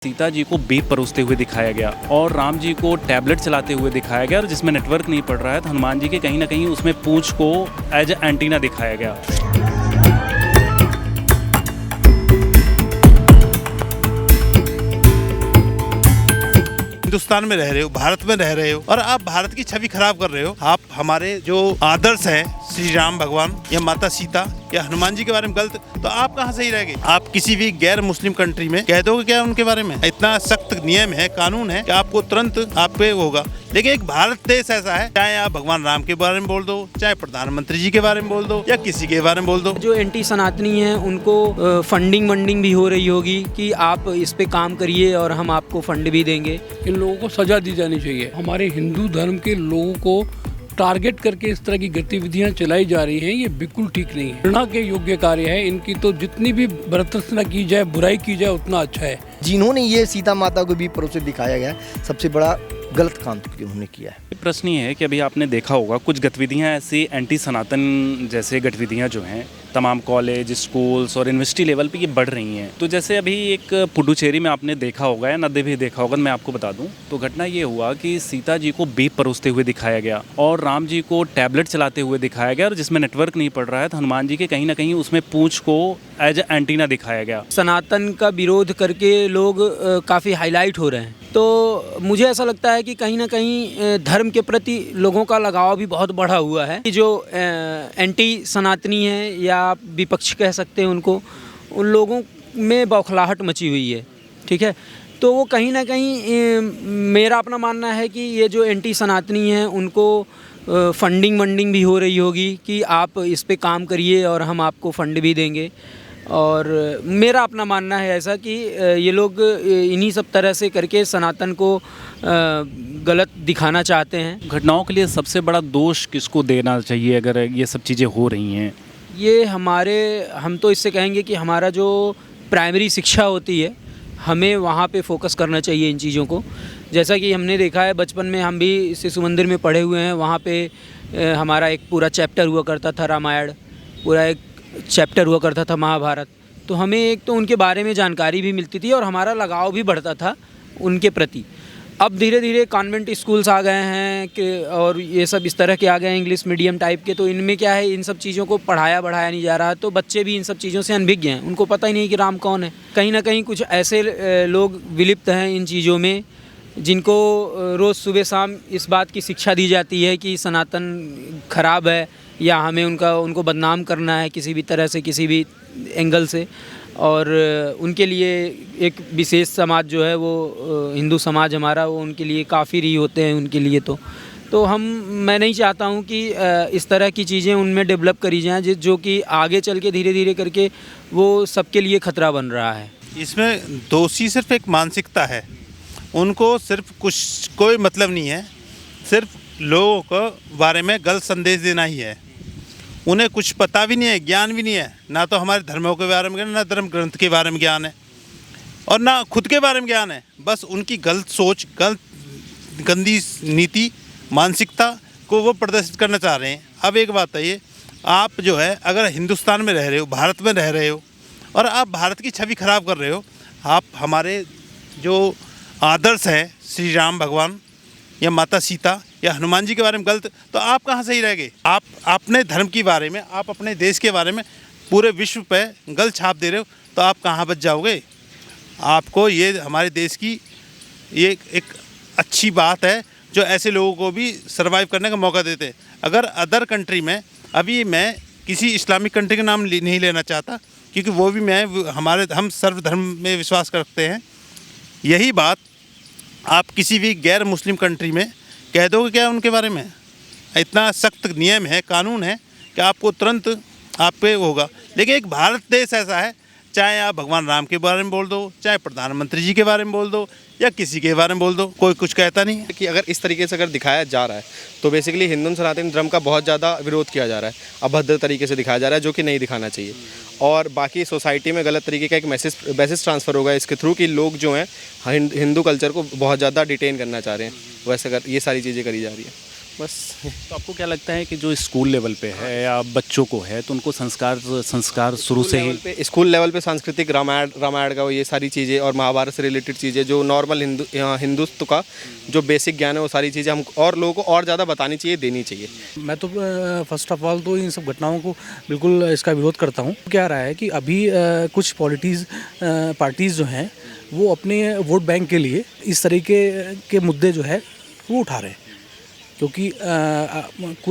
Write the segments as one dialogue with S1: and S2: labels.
S1: सीता जी को बेप परोसते हुए दिखाया गया और राम जी को टैबलेट चलाते हुए दिखाया गया और जिसमें नेटवर्क नहीं पड़ रहा है तो हनुमान जी के कहीं ना कहीं उसमें पूंछ को एज एंटीना दिखाया गया।
S2: हिंदुस्तान में रह रहे हो, भारत में रह रहे हो और आप भारत की छवि खराब कर रहे हो। आप हमारे जो आदर्श हैं श्री राम भगवान या माता सीता या हनुमान जी के बारे में गलत, तो आप कहाँ सही रह गए? आप किसी भी गैर मुस्लिम कंट्री में कह दोगे क्या उनके बारे में? इतना सख्त नियम है, कानून है कि आपको तुरंत आप पे होगा। लेकिन एक भारत देश ऐसा है, चाहे आप भगवान राम के बारे में बोल दो, चाहे प्रधानमंत्री जी के बारे में बोल दो या किसी के बारे में बोल दो।
S3: जो एंटी सनातनी हैं उनको फंडिंग भी हो रही होगी कि आप इस पे काम करिए और हम आपको फंड भी देंगे।
S4: इन लोगों को सजा दी जानी चाहिए। हमारे हिंदू धर्म के लोगों को टारगेट करके इस तरह की गतिविधियां चलाई जा रही हैं, ये बिल्कुल ठीक नहीं है। घृणा के योग्य कार्य है इनकी, तो जितनी भी भर्त्सना की जाए, बुराई की जाए, उतना अच्छा है।
S5: जिन्होंने ये सीता माता को भी परोसे दिखाया गया, सबसे बड़ा गलत काम तो उन्होंने किया है।
S1: प्रश्न ये है कि अभी आपने देखा होगा कुछ गतिविधियां ऐसी एंटी सनातन जैसे गतिविधियां जो हैं तमाम कॉलेज, स्कूल्स और यूनिवर्सिटी लेवल पे ये बढ़ रही हैं। तो जैसे अभी एक पुडुचेरी में आपने देखा होगा या नदे भी देखा होगा, मैं आपको बता दूं तो घटना ये हुआ कि सीता जी को बेप परोसते हुए दिखाया गया और राम जी को टैबलेट चलाते हुए दिखाया गया और जिसमें नेटवर्क नहीं पड़ रहा है तो हनुमान जी के कहीं ना कहीं उसमें पूंछ को एज एंटीना दिखाया गया।
S3: सनातन का विरोध करके लोग काफ़ी हाईलाइट हो रहे हैं, तो मुझे ऐसा लगता है कि कहीं ना कहीं धर्म के प्रति लोगों का लगाव भी बहुत बढ़ा हुआ है। जो एंटी सनातनी है या आप विपक्ष कह सकते हैं उनको, उन लोगों में बौखलाहट मची हुई है, ठीक है। तो वो कहीं ना कहीं मेरा अपना मानना है कि ये जो एंटी सनातनी हैं उनको फंडिंग भी हो रही होगी कि आप इस पे काम करिए और हम आपको फंड भी देंगे। और मेरा अपना मानना है ऐसा कि ये लोग इन्हीं सब तरह से करके सनातन को गलत दिखाना चाहते हैं।
S1: घटनाओं के लिए सबसे बड़ा दोष किसको देना चाहिए अगर ये सब चीज़ें हो रही हैं?
S3: ये हम तो इससे कहेंगे कि हमारा जो प्राइमरी शिक्षा होती है, हमें वहाँ पे फोकस करना चाहिए इन चीज़ों को। जैसा कि हमने देखा है, बचपन में हम भी शिशु मंदिर में पढ़े हुए हैं, वहाँ पे हमारा एक पूरा चैप्टर हुआ करता था रामायण, पूरा एक चैप्टर हुआ करता था महाभारत। तो हमें एक तो उनके बारे में जानकारी भी मिलती थी और हमारा लगाव भी बढ़ता था उनके प्रति। अब धीरे धीरे कॉन्वेंट स्कूल्स आ गए हैं कि और ये सब इस तरह के आ गए हैं इंग्लिश मीडियम टाइप के, तो इनमें क्या है, इन सब चीज़ों को बढ़ाया नहीं जा रहा। तो बच्चे भी इन सब चीज़ों से अनभिज्ञ हैं, उनको पता ही नहीं कि राम कौन है। कहीं ना कहीं कुछ ऐसे लोग विलिप्त हैं इन चीज़ों में, जिनको रोज़ सुबह शाम इस बात की शिक्षा दी जाती है कि सनातन खराब है या हमें उनको बदनाम करना है किसी भी तरह से, किसी भी एंगल से। और उनके लिए एक विशेष समाज जो है वो हिंदू समाज हमारा, वो उनके लिए काफ़िर ही होते हैं उनके लिए। तो मैं नहीं चाहता हूँ कि इस तरह की चीज़ें उनमें डेवलप करी जाएँ जो कि आगे चल के धीरे धीरे करके वो सबके लिए खतरा बन रहा है।
S2: इसमें दोषी सिर्फ एक मानसिकता है, उनको सिर्फ कोई मतलब नहीं है, सिर्फ लोगों को बारे में गलत संदेश देना ही है। उन्हें कुछ पता भी नहीं है, ज्ञान भी नहीं है, ना तो हमारे धर्मों के बारे में ज्ञान, ना धर्म ग्रंथ के बारे में ज्ञान है और ना खुद के बारे में ज्ञान है। बस उनकी गलत सोच, गंदी नीति, मानसिकता को वो प्रदर्शित करना चाह रहे हैं। अब एक बात है, ये आप जो है अगर हिंदुस्तान में रह रहे हो, भारत में रह रहे हो और आप भारत की छवि खराब कर रहे हो, आप हमारे जो आदर्श हैं श्री राम भगवान या माता सीता या हनुमान जी के बारे में गलत, तो आप कहाँ सही रह गए? आप अपने धर्म के बारे में, आप अपने देश के बारे में पूरे विश्व पे गलत छाप दे रहे हो, तो आप कहाँ बच जाओगे? आपको ये हमारे देश की ये एक अच्छी बात है जो ऐसे लोगों को भी सर्वाइव करने का मौका देते हैं। अगर अदर कंट्री में, अभी मैं किसी इस्लामिक कंट्री का नाम नहीं लेना चाहता क्योंकि वो भी हम सर्वधर्म में विश्वास करते हैं। यही बात आप किसी भी गैर मुस्लिम कंट्री में कह दोगे क्या उनके बारे में? इतना सख्त नियम है, कानून है कि आपको तुरंत आप पे होगा। लेकिन एक भारत देश ऐसा है, चाहे आप भगवान राम के बारे में बोल दो, चाहे प्रधानमंत्री जी के बारे में बोल दो या किसी के बारे में बोल दो, कोई कुछ कहता नहीं है।
S6: कि अगर इस तरीके से अगर दिखाया जा रहा है तो बेसिकली हिंदू सनातन धर्म का बहुत ज़्यादा विरोध किया जा रहा है, अभद्र तरीके से दिखाया जा रहा है, जो कि नहीं दिखाना चाहिए। और बाकी सोसाइटी में गलत तरीके का एक मैसेज ट्रांसफ़र होगा इसके थ्रू कि लोग जो हैं हिंदू कल्चर को बहुत ज़्यादा डिटेन करना चाह रहे हैं, वैसे ये सारी चीज़ें करी जा रही है। बस।
S1: तो आपको क्या लगता है कि जो स्कूल लेवल पे है या बच्चों को है तो उनको संस्कार शुरू से ही
S6: स्कूल लेवल पे सांस्कृतिक रामायण का ये सारी चीज़ें और महाभारत से रिलेटेड चीज़ें जो नॉर्मल हिंदुत्व का जो बेसिक ज्ञान है वो सारी चीज़ें हम और लोगों को और ज़्यादा बतानी चाहिए, देनी चाहिए।
S7: मैं तो फर्स्ट ऑफ ऑल तो इन सब घटनाओं को बिल्कुल इसका विरोध करता हूँ। क्या रहा है कि अभी कुछ पार्टीज़ जो हैं वो अपने वोट बैंक के लिए इस तरीके के मुद्दे जो है वो उठा रहे हैं, क्योंकि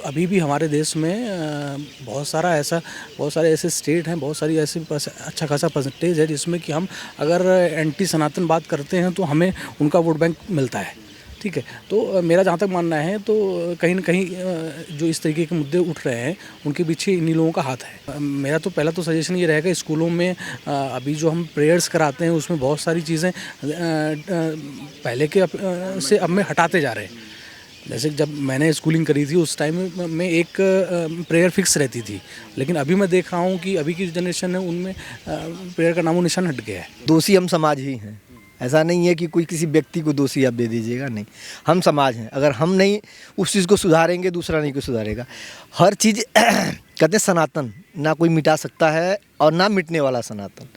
S7: अभी भी हमारे देश में बहुत सारे ऐसे स्टेट हैं, बहुत सारी ऐसे अच्छा खासा परसेंटेज है जिसमें कि हम अगर एंटी सनातन बात करते हैं तो हमें उनका वोट बैंक मिलता है। ठीक है, तो मेरा जहाँ तक मानना है तो कहीं ना कहीं जो इस तरीके के मुद्दे उठ रहे हैं उनके पीछे इन्हीं लोगों का हाथ है। मेरा तो पहला तो सजेशन ये रहेगा, स्कूलों में अभी जो हम प्रेयर्स कराते हैं उसमें बहुत सारी चीज़ें पहले के से अब में हटाते जा रहे हैं। जैसे जब मैंने स्कूलिंग करी थी उस टाइम में एक प्रेयर फिक्स रहती थी, लेकिन अभी मैं देख रहा हूँ कि अभी की जनरेशन है उनमें प्रेयर का नामो निशान हट गया है।
S5: दोषी हम समाज ही हैं, ऐसा नहीं है कि कोई किसी व्यक्ति को दोषी आप दे दीजिएगा, नहीं, हम समाज हैं। अगर हम नहीं उस चीज़ को सुधारेंगे दूसरा नहीं कोई सुधारेगा। हर चीज़ कहते हैं सनातन ना कोई मिटा सकता है और ना मिटने वाला सनातन।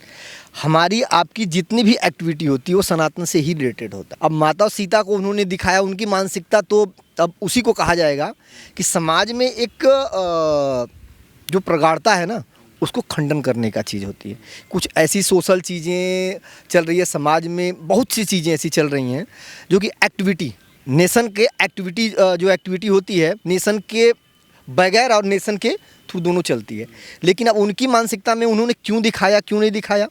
S5: हमारी आपकी जितनी भी एक्टिविटी होती है वो सनातन से ही रिलेटेड होता है। अब माता सीता को उन्होंने दिखाया, उनकी मानसिकता, तो अब उसी को कहा जाएगा कि समाज में एक जो प्रगाढ़ता है ना उसको खंडन करने का चीज़ होती है। कुछ ऐसी सोशल चीज़ें चल रही है समाज में, बहुत सी चीज़ें ऐसी चल रही हैं जो कि एक्टिविटी नेशन के जो एक्टिविटी होती है नेशन के बगैर और नेशन के थ्रू दोनों चलती है। लेकिन अब उनकी मानसिकता में उन्होंने क्यों दिखाया क्यों नहीं दिखाया,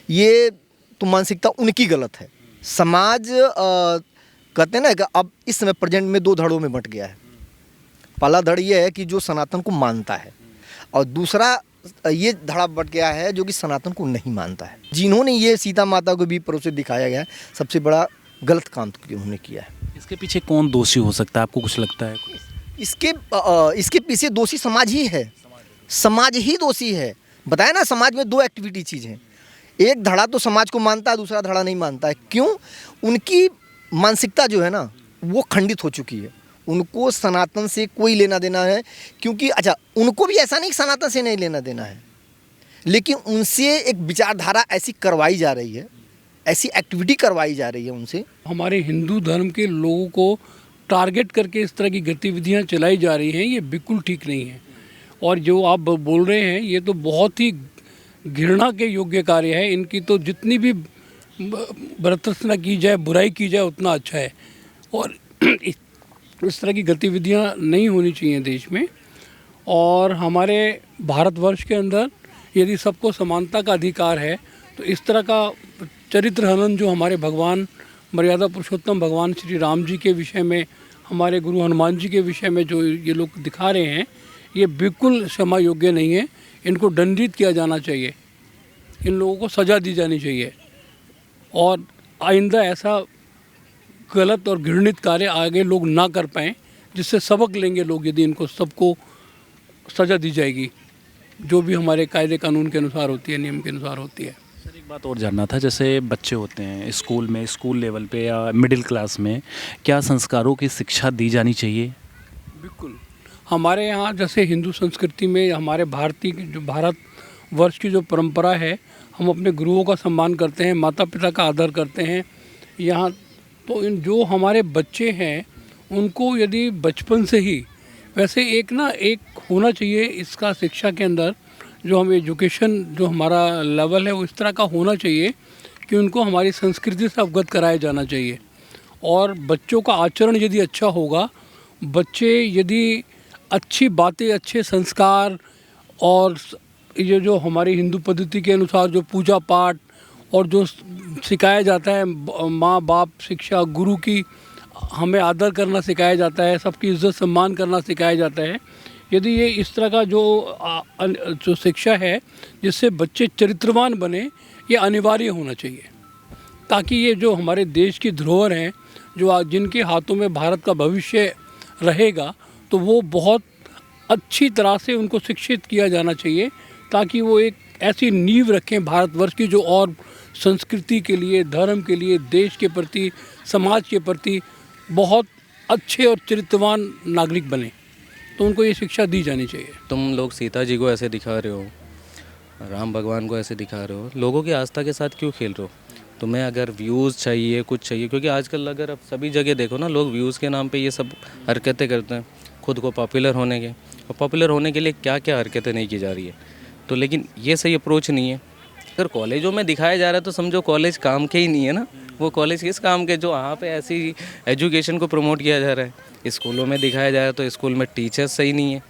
S5: ये तो मानसिकता उनकी गलत है। समाज कहते हैं ना कि अब इस समय प्रेजेंट में दो धड़ों में बंट गया है। पहला धड़ ये है कि जो सनातन को मानता है, और दूसरा ये धड़ा बट गया है जो कि सनातन को नहीं मानता है। जिन्होंने ये सीता माता को भी परोसे दिखाया गया है, सबसे बड़ा गलत काम तो उन्होंने किया है।
S1: इसके पीछे कौन दोषी हो सकता है, आपको कुछ लगता है?
S5: इसके पीछे दोषी समाज ही है, समाज ही दोषी है। बताया ना, समाज में दो एक्टिविटी चीज़ हैं, एक धड़ा तो समाज को मानता है, दूसरा धड़ा नहीं मानता है। क्यों? उनकी मानसिकता जो है ना वो खंडित हो चुकी है। उनको सनातन से कोई लेना देना है, क्योंकि अच्छा उनको भी ऐसा नहीं कि सनातन से नहीं लेना देना है, लेकिन उनसे एक विचारधारा ऐसी करवाई जा रही है, ऐसी एक्टिविटी करवाई जा रही है उनसे।
S4: हमारे हिंदू धर्म के लोगों को टारगेट करके इस तरह की गतिविधियां चलाई जा रही हैं, ये बिल्कुल ठीक नहीं है। और जो आप बोल रहे हैं ये तो बहुत ही घृणा के योग्य कार्य है। इनकी तो जितनी भी भर्त्सना की जाए, बुराई की जाए उतना अच्छा है। और इस तरह की गतिविधियां नहीं होनी चाहिए देश में। और हमारे भारतवर्ष के अंदर यदि सबको समानता का अधिकार है तो इस तरह का चरित्र हनन जो हमारे भगवान मर्यादा पुरुषोत्तम भगवान श्री राम जी के विषय में, हमारे गुरु हनुमान जी के विषय में जो ये लोग दिखा रहे हैं, ये बिल्कुल क्षमा योग्य नहीं है। इनको दंडित किया जाना चाहिए, इन लोगों को सज़ा दी जानी चाहिए और आइंदा ऐसा गलत और घृणित कार्य आगे लोग ना कर पाएँ, जिससे सबक लेंगे लोग यदि इनको सबको सज़ा दी जाएगी जो भी हमारे कायदे कानून के अनुसार होती है, नियम के अनुसार होती है।
S1: सर एक बात और जानना था, जैसे बच्चे होते हैं स्कूल में, स्कूल लेवल पे या मिडिल क्लास में, क्या संस्कारों की शिक्षा दी जानी चाहिए?
S4: बिल्कुल। हमारे यहाँ जैसे हिंदू संस्कृति में हमारे भारतवर्ष की जो परंपरा है, हम अपने गुरुओं का सम्मान करते हैं, माता पिता का आदर करते हैं। यहाँ तो इन जो हमारे बच्चे हैं उनको यदि बचपन से ही वैसे एक होना चाहिए इसका शिक्षा के अंदर, जो हम एजुकेशन जो हमारा लेवल है वो इस तरह का होना चाहिए कि उनको हमारी संस्कृति से अवगत कराया जाना चाहिए। और बच्चों का आचरण यदि अच्छा होगा, बच्चे यदि अच्छी बातें, अच्छे संस्कार और ये जो हमारी हिंदू पद्धति के अनुसार जो पूजा पाठ और जो सिखाया जाता है, माँ बाप शिक्षा, गुरु की हमें आदर करना सिखाया जाता है, सबकी इज्जत सम्मान करना सिखाया जाता है, यदि ये इस तरह का जो शिक्षा है जिससे बच्चे चरित्रवान बने, ये अनिवार्य होना चाहिए, ताकि ये जो हमारे देश की धरोहर हैं, जो जिनके हाथों में भारत का भविष्य रहेगा, तो वो बहुत अच्छी तरह से उनको शिक्षित किया जाना चाहिए, ताकि वो एक ऐसी नींव रखें भारतवर्ष की जो और संस्कृति के लिए, धर्म के लिए, देश के प्रति, समाज के प्रति बहुत अच्छे और चरित्रवान नागरिक बने, तो उनको ये शिक्षा दी जानी चाहिए।
S8: तुम लोग सीता जी को ऐसे दिखा रहे हो, राम भगवान को ऐसे दिखा रहे हो, लोगों की आस्था के साथ क्यों खेल रहे हो? तुम्हें अगर व्यूज़ चाहिए, कुछ चाहिए, क्योंकि आजकल अगर आप सभी जगह देखो ना, लोग व्यूज़ के नाम पे ये सब हरकतें करते हैं, खुद को पॉपुलर होने के, और पॉपुलर होने के लिए क्या क्या हरकतें नहीं की जा रही है। तो लेकिन ये सही अप्रोच नहीं है। अगर कॉलेजों में दिखाया जा रहा है तो समझो कॉलेज काम के ही नहीं है ना, वो कॉलेज किस काम के जो वहाँ पे ऐसी एजुकेशन को प्रमोट किया जा रहा है। स्कूलों में दिखाया जा रहा है तो स्कूल में टीचर्स सही नहीं है,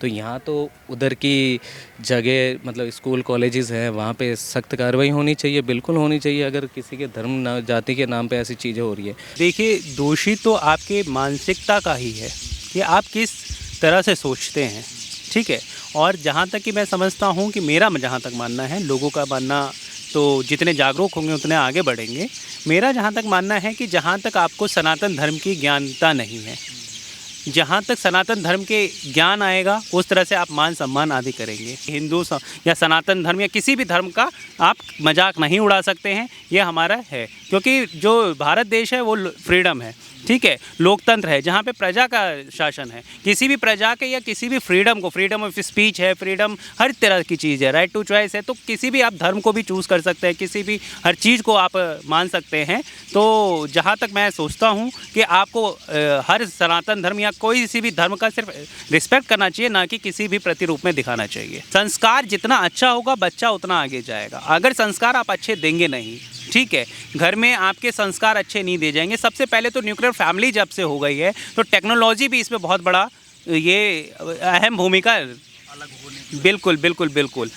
S8: तो यहाँ तो उधर की जगह मतलब स्कूल कॉलेजेस हैं वहाँ पे सख्त कार्रवाई होनी चाहिए, बिल्कुल होनी चाहिए, अगर किसी के धर्म जाति के नाम पे ऐसी चीज़ें हो रही है।
S9: देखिए, दोषी तो आपके मानसिकता का ही है कि आप किस तरह से सोचते हैं, ठीक है। और जहाँ तक कि मैं समझता हूँ कि मेरा जहाँ तक मानना है, लोगों का मानना तो जितने जागरूक होंगे उतने आगे बढ़ेंगे। मेरा जहाँ तक मानना है कि जहाँ तक आपको सनातन धर्म की ज्ञानता नहीं है, जहाँ तक सनातन धर्म के ज्ञान आएगा उस तरह से आप मान सम्मान आदि करेंगे। या सनातन धर्म या किसी भी धर्म का आप मजाक नहीं उड़ा सकते हैं, ये हमारा है। क्योंकि जो भारत देश है वो फ्रीडम है, ठीक है, लोकतंत्र है, जहाँ पे प्रजा का शासन है। किसी भी प्रजा के या किसी भी फ्रीडम को, फ्रीडम ऑफ स्पीच है, फ्रीडम हर तरह की चीज़ है, राइट टू चॉइस है, तो किसी भी आप धर्म को भी चूज़ कर सकते हैं, किसी भी हर चीज़ को आप मान सकते हैं। तो जहाँ तक मैं सोचता हूँ कि आपको हर सनातन धर्म या कोई किसी भी धर्म का सिर्फ रिस्पेक्ट करना चाहिए, ना कि किसी भी प्रतिरूप में दिखाना चाहिए। संस्कार जितना अच्छा होगा बच्चा उतना आगे जाएगा। अगर संस्कार आप अच्छे देंगे नहीं, ठीक है, घर में आपके संस्कार अच्छे नहीं दे जाएंगे। सबसे पहले तो न्यूक्लियर फैमिली जब से हो गई है तो टेक्नोलॉजी भी इसमें बहुत बड़ा ये अहम भूमिका बिल्कुल बिल्कुल बिल्कुल